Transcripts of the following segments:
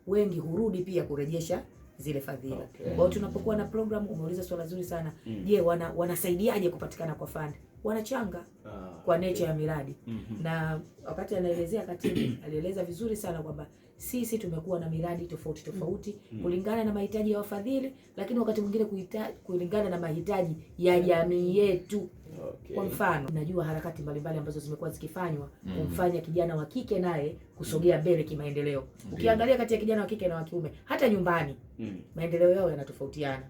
wengi hurudi pia kurejesha zile fadhila. Kwa hiyo tunapokuwa na program, umeuliza swala zuri sana. Je, wanasaidiaje kupatikana kwa fund? Wanachanga kwa nature ya miradi. Na wakati anaelezea katibu alieleza vizuri sana kwamba sisi tumekuwa na miradi tofauti tofauti kulingana na mahitaji ya wafadhili, lakini wakati mwingine kulingana na mahitaji ya jamii yetu. Kwa mfano, najua harakati mbalimbali ambazo zimekuwa zikifanywa kumfanya kijana wa kike naye kusogea mbele kimaendeleo. Ukiangalia kati ya kijana wa kike na wa kiume, hata nyumbani maendeleo yao yanatofautiana.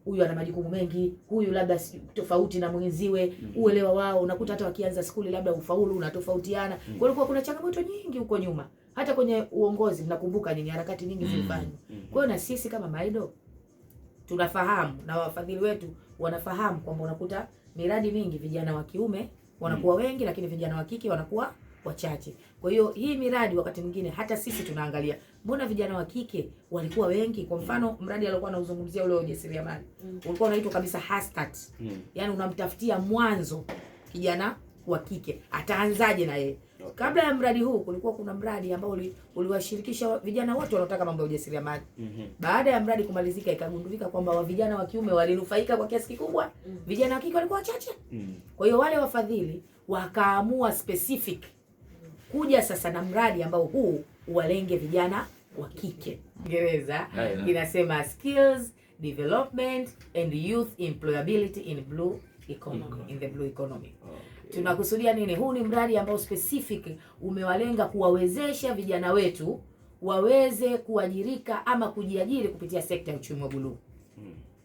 Huyu ana majukumu mengi, huyu labda tofauti na mwenziwe, uelewa wao unakuta hata wakianza skuli labda ufaulu unatofautiana. Kwa hiyo kuna changamoto nyingi huko nyuma. Hata kwenye uongozi mnakumbuka nyinyi harakati nyingi zilifanywa. Kwa hiyo na sisi kama Maido tunafahamu na wafadhili wetu wanafahamu kwamba unakuta miradi mingi vijana wa kiume wanakuwa wengi, lakini vijana wa kike wanakuwa wachache. Kwa hiyo hii miradi wakati mwingine hata sisi tunaangalia, mbona vijana wa kike walikuwa wengi? Kwa mfano mradi aliokuwa anauzungumzia ule ujasiriamali ulikuwa unaitwa kabisa Hastart. Yaani unamtafutia mwanzo kijana wa kike, ataanzaje na yeye. Kabla ya mradi huu kulikuwa kuna mradi ambao uliwashirikisha vijana wote wanaotaka mambo ya ujasiriamali. Baada ya mradi kumalizika ikagundulika kwamba wa vijana wa kiume walinufaika kwa kiasi kikubwa, vijana wa kike walikuwa wachache. Kwa hiyo wale wafadhili wakaamua specific kuja sasa na mradi ambao huu uwalenge vijana wa kike. Kiingereza inasema skills development and youth employability in blue economy, in the blue economy. Tunakusudia nini? Huu ni mradi ambao specific umewalenga kuwawezesha vijana wetu waweze kuajirika ama kujiajiri kupitia sekta ya uchumi wa buluu.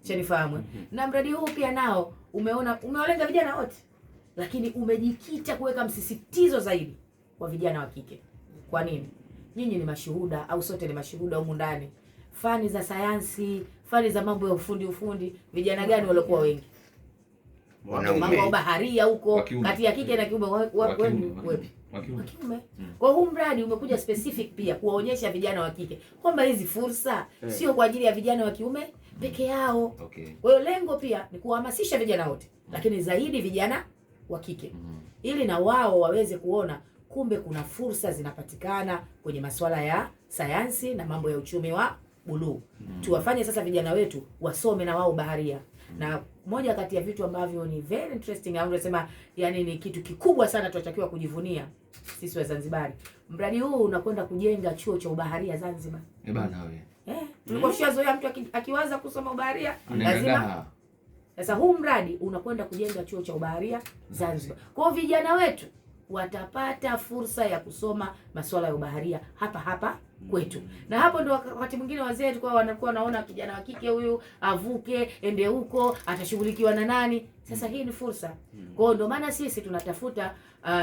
Chanifahamu. Na mradi huu pia nao umewalenga vijana wote, lakini umejikita kuweka msisitizo zaidi kwa vijana wa kike. Kwa nini? Nyinyi ni mashuhuda au sote ni mashuhuda humu ndani. Fani za sayansi, fani za mambo ya ufundi, vijana gani walikuwa wengi? Mambo ya baharia huko kati ya kike na kiume wepi? Wa kiume. Kwa huu mradi umekuja specific pia kuwaonyesha vijana wa kike kwamba hizi fursa sio kwa ajili ya vijana wa kiume peke yao. Kwa hiyo lengo pia ni kuhamasisha vijana wote, lakini zaidi vijana wa kike. Ili na wao waweze kuona kumbe kuna fursa zinapatikana kwenye masuala ya sayansi na mambo ya uchumi wa buluu. Tuwafanye sasa vijana wetu wasome na wao baharia. Na moja kati ya vitu ambavyo ni very interesting au unasema yani ni kitu kikubwa sana tunatakiwa kujivunia sisi wa Zanzibar. Mradi huu unakwenda kujenga chuo cha ubaharia Zanzibar. Bana wewe. Tulikuwa tushazoea mtu akiwaza kusoma ubaharia lazima. Sasa huu mradi unakwenda kujenga chuo cha ubaharia Zanzibar. Kwa vijana wetu watapata fursa ya kusoma masuala ya ubaharia hapa kwetu. Na hapo ndio wakati mwingine wazee tulikuwa wanakuwa naona kijana wa kike huyu avuke ende huko atashughulikiwa na nani. Sasa hii ni fursa. Kwa hiyo ndio maana sisi tunatafuta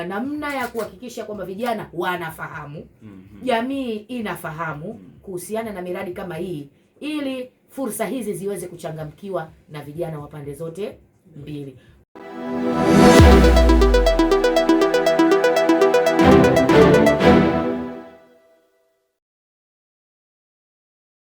namna ya kuhakikisha kwamba vijana wanafahamu, jamii inafahamu kuhusiana na miradi kama hii ili fursa hizi ziweze kuchangamkiwa na vijana wa pande zote mbili.